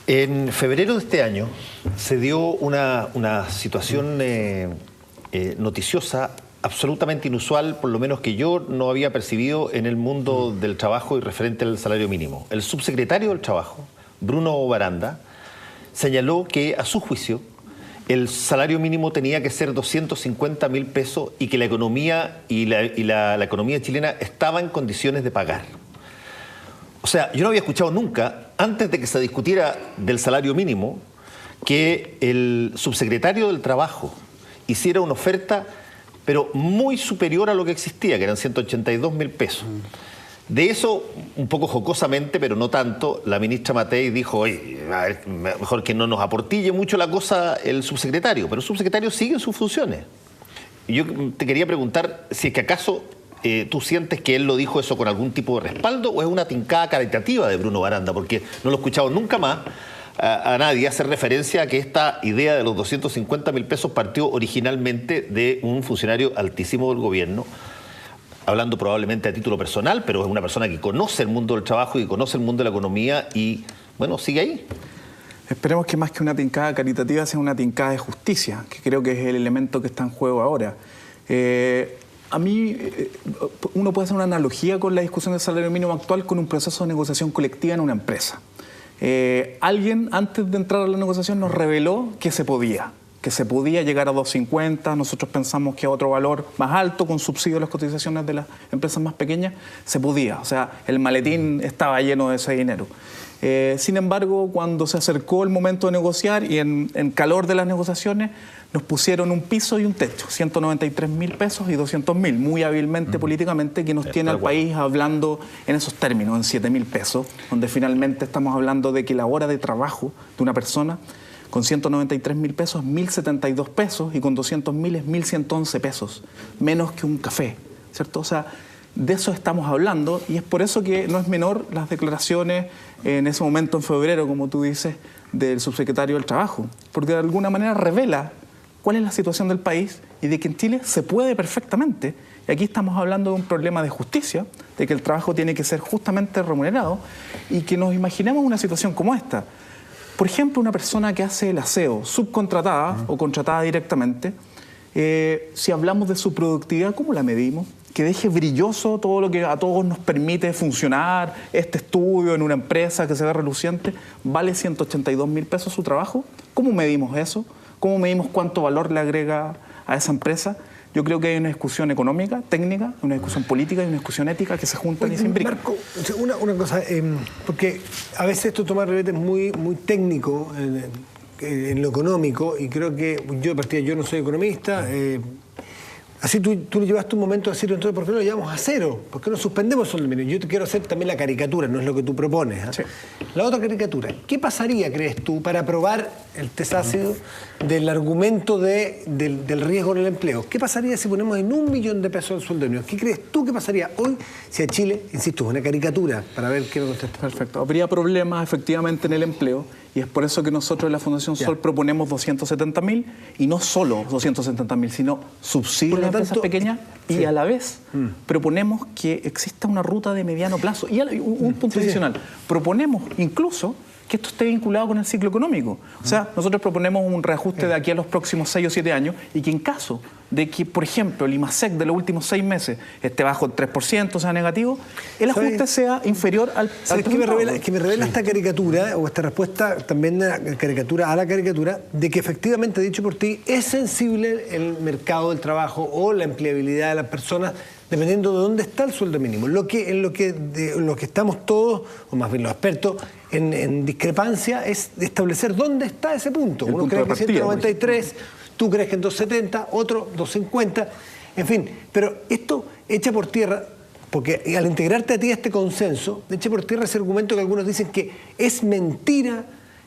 En febrero de este año se dio una situación noticiosa absolutamente inusual, por lo menos que yo no había percibido en el mundo del trabajo y referente al salario mínimo. El subsecretario del Trabajo, Bruno Baranda, señaló que a su juicio el salario mínimo tenía que ser 250.000 pesos y que la economía la economía chilena estaba en condiciones de pagar. O sea, yo no había escuchado nunca, antes de que se discutiera del salario mínimo, que el subsecretario del Trabajo hiciera una oferta, pero muy superior a lo que existía, que eran 182.000 pesos. De eso, un poco jocosamente, pero no tanto, la ministra Matei dijo, oye, a ver, mejor que no nos aportille mucho la cosa el subsecretario, pero el subsecretario sigue en sus funciones. Y yo te quería preguntar si es que acaso tú sientes que él lo dijo eso con algún tipo de respaldo o es una tincada caritativa de Bruno Baranda, porque no lo he escuchado nunca más a nadie hacer referencia a que esta idea de los 250.000 pesos partió originalmente de un funcionario altísimo del gobierno, hablando probablemente a título personal, pero es una persona que conoce el mundo del trabajo y conoce el mundo de la economía y, bueno, sigue ahí. Esperemos que más que una tincada caritativa sea una tincada de justicia, que creo que es el elemento que está en juego ahora. A mí, uno puede hacer una analogía con la discusión del salario mínimo actual con un proceso de negociación colectiva en una empresa. Alguien, antes de entrar a la negociación, nos reveló que se podía llegar a 250, nosotros pensamos que a otro valor más alto, con subsidio a las cotizaciones de las empresas más pequeñas, se podía. O sea, el maletín estaba lleno de ese dinero. Sin embargo, cuando se acercó el momento de negociar y en calor de las negociaciones, nos pusieron un piso y un techo, 193.000 pesos y 200.000, muy hábilmente políticamente, que nos tiene al país hablando en esos términos, en 7.000 pesos, donde finalmente estamos hablando de que la hora de trabajo de una persona con 193.000 pesos es 1.072 pesos y con 200.000 es 1.111 pesos, menos que un café, ¿cierto? O sea, de eso estamos hablando y es por eso que no es menor las declaraciones en ese momento en febrero, como tú dices, del subsecretario del Trabajo, porque de alguna manera revela cuál es la situación del país y de que en Chile se puede perfectamente. Y aquí estamos hablando de un problema de justicia, de que el trabajo tiene que ser justamente remunerado y que nos imaginemos una situación como esta. Por ejemplo, una persona que hace el aseo subcontratada o contratada directamente, si hablamos de su productividad, ¿cómo la medimos? Que deje brilloso todo lo que a todos nos permite funcionar, este estudio en una empresa que se ve reluciente, ¿vale 182.000 pesos su trabajo? ¿Cómo medimos eso? ¿Cómo medimos cuánto valor le agrega a esa empresa? Yo creo que hay una discusión económica, técnica, una discusión política y una discusión ética que se juntan y se imbrican. Marco, una cosa, porque a veces esto toma revetes muy técnico en lo económico y creo que yo de partida yo no soy economista. Así tú lo llevaste un momento a decir, entonces, ¿por qué no lo llevamos a cero? ¿Por qué no suspendemos el sueldo mínimo? Yo te quiero hacer también la caricatura, no es lo que tú propones. ¿Eh? Sí. La otra caricatura, ¿qué pasaría, crees tú, para probar el test ácido del argumento del riesgo en el empleo? ¿Qué pasaría si ponemos en 1 millón de pesos el sueldo mínimo? ¿Qué crees tú que pasaría hoy si a Chile, insisto, es una caricatura, para ver qué me contestas? Perfecto. Habría problemas efectivamente en el empleo. Y es por eso que nosotros en la Fundación Sol proponemos 270.000 y no solo 270.000, sino subsidios a las empresas pequeñas y a la vez proponemos que exista una ruta de mediano plazo. Y un punto adicional, proponemos incluso que esto esté vinculado con el ciclo económico. O sea, nosotros proponemos un reajuste de aquí a los próximos 6 o 7 años y que en caso de que, por ejemplo, el IMASEC de los últimos 6 meses esté bajo el 3%, sea negativo, el ajuste sea inferior al... ¿Sabes qué me revela esta caricatura, o esta respuesta también de la caricatura a la caricatura, de que efectivamente, dicho por ti, es sensible el mercado del trabajo o la empleabilidad de las personas dependiendo de dónde está el sueldo mínimo? En lo que estamos todos, o más bien los expertos, en discrepancia es establecer dónde está ese punto. Uno cree que 193, tú crees que en 270, otro 250, en fin. Pero esto echa por tierra, porque al integrarte a ti a este consenso, echa por tierra ese argumento que algunos dicen que es mentira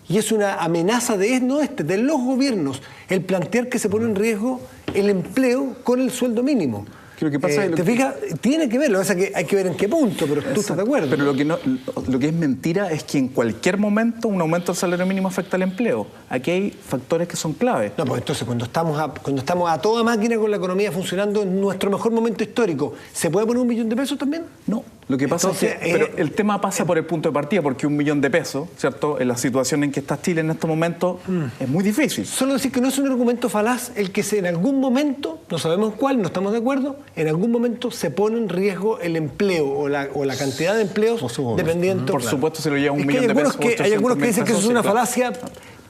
y es una amenaza de los gobiernos, el plantear que se pone en riesgo el empleo con el sueldo mínimo. Lo que pasa ¿Te fijas? Tiene que ver, lo que pasa es que hay que ver en qué punto, pero tú estás de acuerdo. Pero lo que es mentira es que en cualquier momento un aumento del salario mínimo afecta al empleo. Aquí hay factores que son clave. No, pues entonces cuando estamos a toda máquina con la economía funcionando en nuestro mejor momento histórico, ¿se puede poner 1 millón de pesos también? No, Lo que pasa es que pero el tema pasa por el punto de partida, porque 1 millón de pesos, ¿cierto? En la situación en que está Chile en estos momentos es muy difícil. Solo decir que no es un argumento falaz el que en algún momento, no sabemos cuál, no estamos de acuerdo, en algún momento se pone en riesgo el empleo o la cantidad de empleos dependiendo. Por supuesto se lo lleva 1 millón de pesos. Hay algunos que dicen que eso es una falacia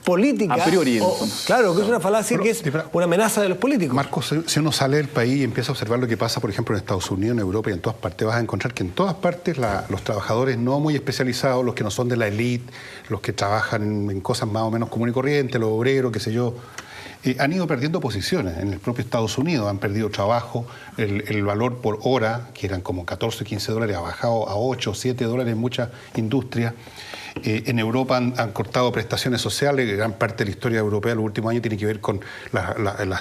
política. A priori. Claro, que es una falacia que es una amenaza de los políticos. Marcos, si uno sale del país y empieza a observar lo que pasa, por ejemplo, en Estados Unidos, en Europa y en todas partes, vas a encontrar que en todas partes los trabajadores no muy especializados, los que no son de la élite, los que trabajan en cosas más o menos común y corriente, los obreros, qué sé yo, han ido perdiendo posiciones. En el propio Estados Unidos han perdido trabajo, el valor por hora, que eran como 14, 15 dólares, ha bajado a 8, 7 dólares en muchas industrias. En Europa han cortado prestaciones sociales, gran parte de la historia europea en los últimos años tiene que ver con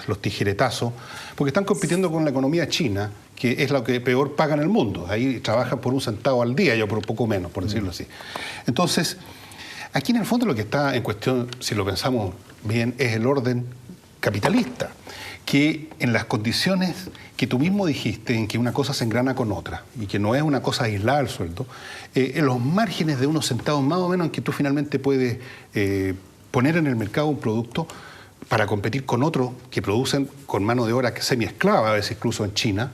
los tijeretazos, porque están compitiendo con la economía china, que es la que peor paga en el mundo. Ahí trabajan por 1 centavo al día, yo por poco menos, por decirlo así. Entonces, aquí en el fondo lo que está en cuestión, si lo pensamos bien, es el orden capitalista, que en las condiciones que tú mismo dijiste, en que una cosa se engrana con otra y que no es una cosa aislada al sueldo, en los márgenes de unos centavos más o menos en que tú finalmente puedes poner en el mercado un producto para competir con otros que producen con mano de obra semi-esclava, a veces incluso en China.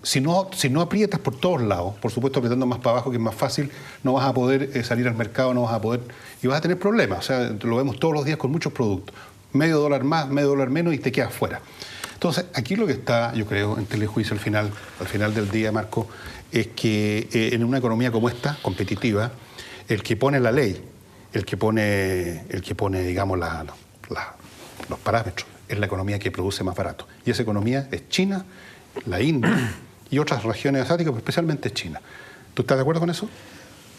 Si no aprietas por todos lados, por supuesto apretando más para abajo, que es más fácil, no vas a poder salir al mercado, no vas a poder, y vas a tener problemas. O sea, lo vemos todos los días con muchos productos. Medio dólar más, medio dólar menos y te quedas fuera. Entonces, aquí lo que está, yo creo, en telejuicio al final del día, Marco, es que en una economía como esta, competitiva, el que pone la ley, el que pone digamos, los parámetros, es la economía que produce más barato. Y esa economía es China, la India y otras regiones asiáticas, pero especialmente China. ¿Tú estás de acuerdo con eso?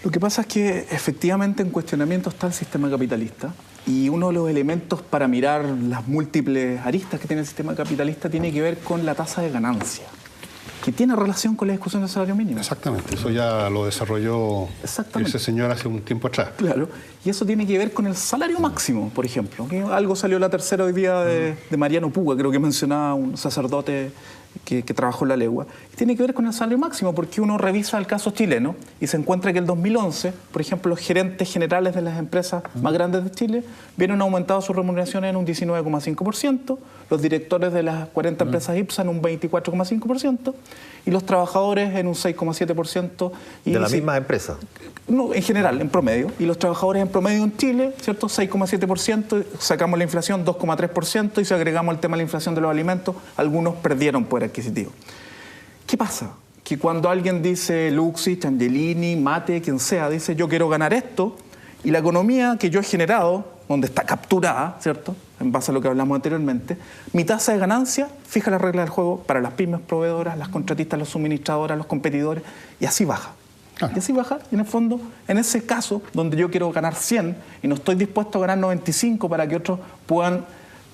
Lo que pasa es que efectivamente en cuestionamiento está el sistema capitalista y uno de los elementos para mirar las múltiples aristas que tiene el sistema capitalista tiene que ver con la tasa de ganancia, que tiene relación con la discusión del salario mínimo. Exactamente, eso ya lo desarrolló ese señor hace un tiempo atrás. Claro, y eso tiene que ver con el salario máximo, por ejemplo. Algo salió la tercera hoy día de Mariano Puga, creo que mencionaba un sacerdote que trabajó en la legua. Tiene que ver con el salario máximo, porque uno revisa el caso chileno y se encuentra que el 2011, por ejemplo, los gerentes generales de las empresas más grandes de Chile vieron aumentado sus remuneraciones en un 19,5%, los directores de las 40 empresas IPSA en un 24,5% y los trabajadores en un 6,7%. ¿De la misma empresa? No, en general, en promedio. Y los trabajadores en promedio en Chile, ¿cierto? 6,7%, sacamos la inflación 2,3% y si agregamos el tema de la inflación de los alimentos, algunos perdieron poder adquisitivo. ¿Qué pasa? Que cuando alguien dice Luxi, Angelini, Mate, quien sea, dice yo quiero ganar esto, y la economía que yo he generado, donde está capturada, ¿cierto?, en base a lo que hablamos anteriormente, mi tasa de ganancia fija las reglas del juego para las pymes proveedoras, las contratistas, los suministradoras, los competidores, y así baja. Claro. Y así baja, y en el fondo, en ese caso, donde yo quiero ganar 100 y no estoy dispuesto a ganar 95 para que otros puedan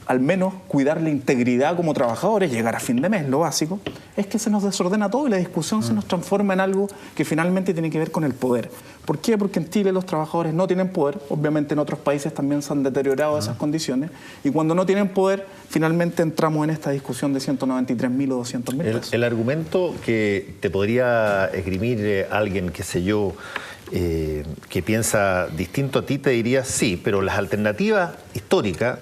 al menos cuidar la integridad como trabajadores, llegar a fin de mes, lo básico, es que se nos desordena todo y la discusión se nos transforma en algo que finalmente tiene que ver con el poder. ¿Por qué? Porque en Chile los trabajadores no tienen poder, obviamente en otros países también se han deteriorado esas condiciones, y cuando no tienen poder, finalmente entramos en esta discusión de 193.000 o 200.000 pesos. El argumento que te podría esgrimir alguien, qué sé yo, que piensa distinto a ti, te diría sí, pero las alternativas históricas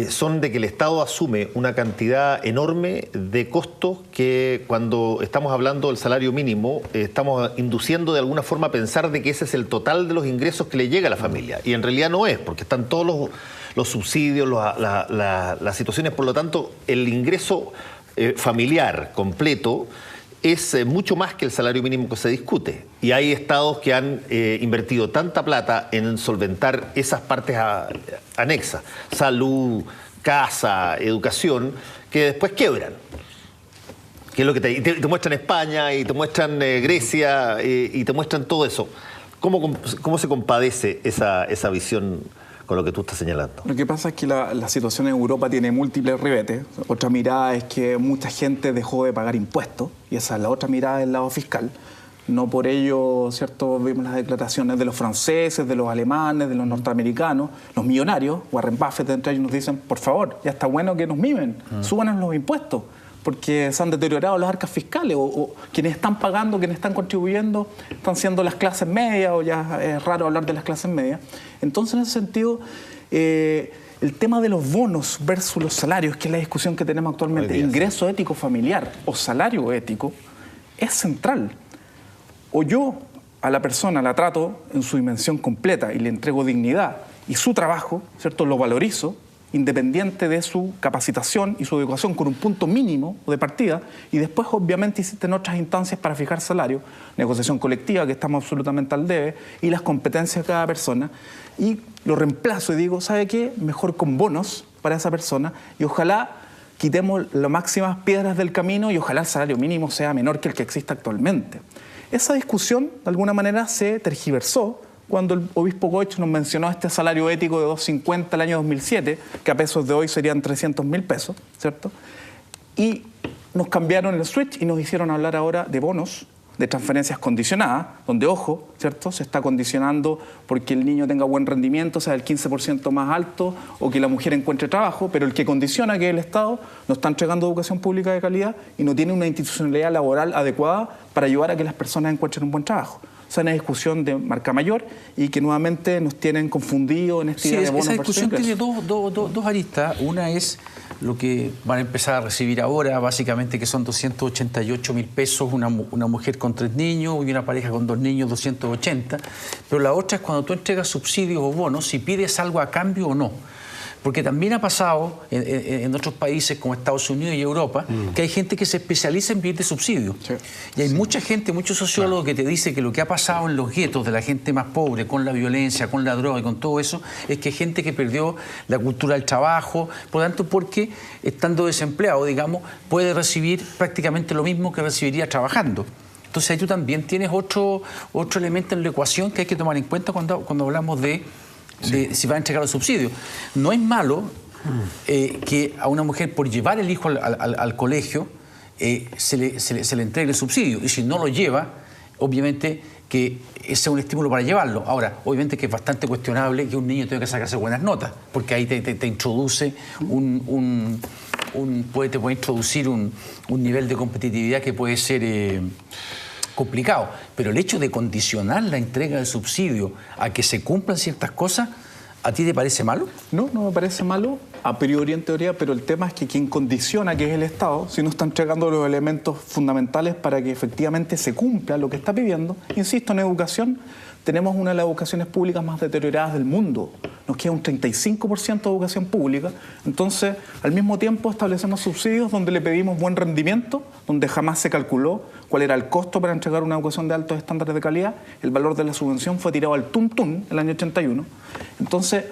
son de que el Estado asume una cantidad enorme de costos que cuando estamos hablando del salario mínimo estamos induciendo de alguna forma a pensar de que ese es el total de los ingresos que le llega a la familia. Y en realidad no es, porque están todos los subsidios, las situaciones. Por lo tanto, el ingreso familiar completo es mucho más que el salario mínimo que se discute. Y hay estados que han invertido tanta plata en solventar esas partes anexas, salud, casa, educación, que después quiebran. Que es lo que te muestran España y te muestran Grecia y te muestran todo eso. ¿Cómo se compadece esa visión con lo que tú estás señalando? Lo que pasa es que la situación en Europa tiene múltiples ribetes. Otra mirada es que mucha gente dejó de pagar impuestos, y esa es la otra mirada del lado fiscal. No por ello, ¿cierto?, vimos las declaraciones de los franceses, de los alemanes, de los norteamericanos, los millonarios, Warren Buffett entre ellos, nos dicen, por favor, ya está bueno que nos mimen, súbanos los impuestos. porque se han deteriorado las arcas fiscales, o quienes están pagando, quienes están contribuyendo, están siendo las clases medias, o ya es raro hablar de las clases medias. Entonces, en ese sentido, el tema de los bonos versus los salarios, que es la discusión que tenemos actualmente, ingreso ético familiar o salario ético, es central. O yo a la persona la trato en su dimensión completa y le entrego dignidad y su trabajo, ¿cierto?, lo valorizo, independiente de su capacitación y su educación, con un punto mínimo de partida, y después obviamente existen otras instancias para fijar salario, negociación colectiva, que estamos absolutamente al debe, y las competencias de cada persona, y lo reemplazo y digo, ¿sabe qué? Mejor con bonos para esa persona, y ojalá quitemos las máximas piedras del camino y ojalá el salario mínimo sea menor que el que existe actualmente. Esa discusión, de alguna manera, se tergiversó cuando el obispo Goich nos mencionó este salario ético de 250 el año 2007, que a pesos de hoy serían 300.000 pesos, ¿cierto? Y nos cambiaron el switch y nos hicieron hablar ahora de bonos, de transferencias condicionadas, donde, ojo, ¿cierto?, se está condicionando porque el niño tenga buen rendimiento, sea el 15% más alto, o que la mujer encuentre trabajo, pero el que condiciona, que es el Estado, no está entregando educación pública de calidad y no tiene una institucionalidad laboral adecuada para ayudar a que las personas encuentren un buen trabajo. O sea, una discusión de marca mayor y que nuevamente nos tienen confundidos en esta idea de bonos. Esa discusión tiene dos aristas. Una es lo que van a empezar a recibir ahora, básicamente, que son 288.000 pesos, una mujer con 3 niños y una pareja con 2 niños, 280. Pero la otra es cuando tú entregas subsidios o bonos, si pides algo a cambio o no. Porque también ha pasado en otros países como Estados Unidos y Europa, que hay gente que se especializa en vivir de subsidios. Sí. Y hay mucha gente, muchos sociólogos que te dicen que lo que ha pasado en los guetos de la gente más pobre, con la violencia, con la droga y con todo eso, es que hay gente que perdió la cultura del trabajo, por lo tanto, porque estando desempleado, digamos, puede recibir prácticamente lo mismo que recibiría trabajando. Entonces ahí tú también tienes otro elemento en la ecuación que hay que tomar en cuenta cuando hablamos de si va a entregar los subsidios. No es malo que a una mujer, por llevar el hijo al colegio, se le entregue el subsidio. Y si no lo lleva, obviamente que ese sea un estímulo para llevarlo. Ahora, obviamente que es bastante cuestionable que un niño tenga que sacarse buenas notas, porque ahí te introduce te puede introducir un nivel de competitividad que puede ser complicado, pero el hecho de condicionar la entrega del subsidio a que se cumplan ciertas cosas, ¿a ti te parece malo? No, no me parece malo, a priori en teoría, pero el tema es que quien condiciona, que es el Estado, si no está entregando los elementos fundamentales para que efectivamente se cumpla lo que está pidiendo. Insisto, en educación tenemos una de las educaciones públicas más deterioradas del mundo. Nos queda un 35% de educación pública. Entonces, al mismo tiempo establecemos subsidios donde le pedimos buen rendimiento, donde jamás se calculó cuál era el costo para entregar una educación de altos estándares de calidad. El valor de la subvención fue tirado al tuntún el año 81. Entonces,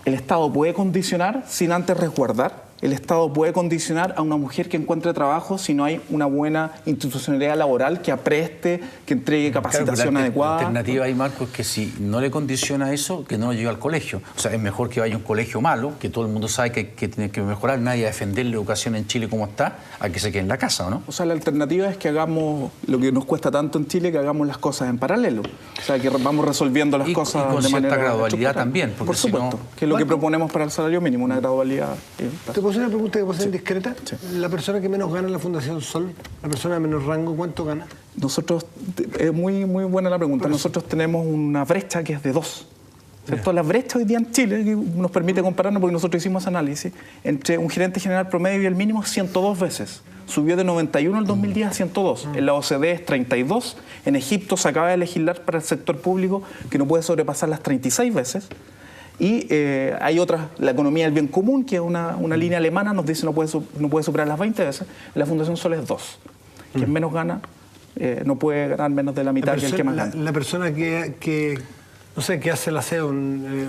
el Estado puede condicionar sin antes resguardar. El Estado puede condicionar a una mujer que encuentre trabajo si no hay una buena institucionalidad laboral que apreste, que entregue capacitación adecuada. La alternativa ahí, Marco, es que si no le condiciona eso, que no lo lleve al colegio. O sea, es mejor que vaya a un colegio malo, que todo el mundo sabe que tiene que mejorar, nadie a defender la educación en Chile como está, a que se quede en la casa, ¿o no? O sea, la alternativa es que hagamos lo que nos cuesta tanto en Chile, que hagamos las cosas en paralelo. O sea, que vamos resolviendo las cosas y con de manera gradualidad también. Por supuesto, si no, que es lo que proponemos para el salario mínimo, una gradualidad. ¿Te puedo hacer una pregunta que puede ser indiscreta? Sí. La persona que menos gana en la Fundación Sol, la persona de menor rango, ¿cuánto gana? Nosotros, es muy buena la pregunta, nosotros tenemos una brecha que es de 2. ¿Cierto? La brecha hoy día en Chile, que nos permite compararnos, porque nosotros hicimos análisis, entre un gerente general promedio y el mínimo 102 veces. Subió de 91 al 2010 a 102. En la OCDE es 32. En Egipto se acaba de legislar para el sector público que no puede sobrepasar las 36 veces. Y hay otras, la economía del bien común, que es una línea alemana, nos dice no puede superar las 20 veces. La Fundación Sol es 2. Quien menos gana no puede ganar menos de la mitad que el que más gana. La persona que no sé, que hace el aseo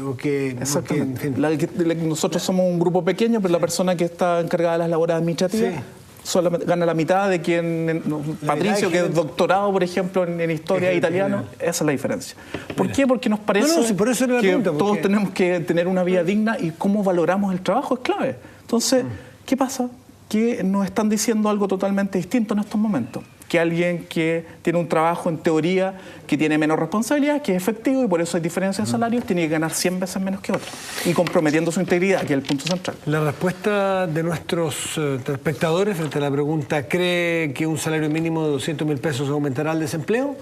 o que... Exactamente. En fin. Nosotros somos un grupo pequeño, pero la persona que está encargada de las labores administrativas solamente gana la mitad de quien... Patricio, que es doctorado, por ejemplo, en historia italiano, esa es la diferencia. ¿Por qué? Porque nos parece por eso era la pregunta, todos tenemos que tener una vida digna y cómo valoramos el trabajo es clave. Entonces, ¿qué pasa? Que nos están diciendo algo totalmente distinto en estos momentos. que alguien que tiene un trabajo en teoría que tiene menos responsabilidad, que es efectivo y por eso hay diferencia de salarios, tiene que ganar 100 veces menos que otro y comprometiendo su integridad, que es el punto central. La respuesta de nuestros espectadores frente a la pregunta: ¿cree que un salario mínimo de 200.000 pesos aumentará el desempleo?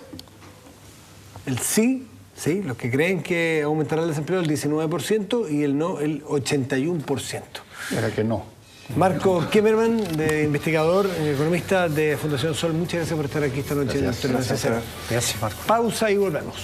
El sí, los que creen que aumentará el desempleo el 19% y el no el 81%. Era que no. Marco Kimmerman, investigador, economista de Fundación Sol, muchas gracias por estar aquí esta noche. Gracias. En Noticias Cero. Gracias, Marco. Pausa y volvemos.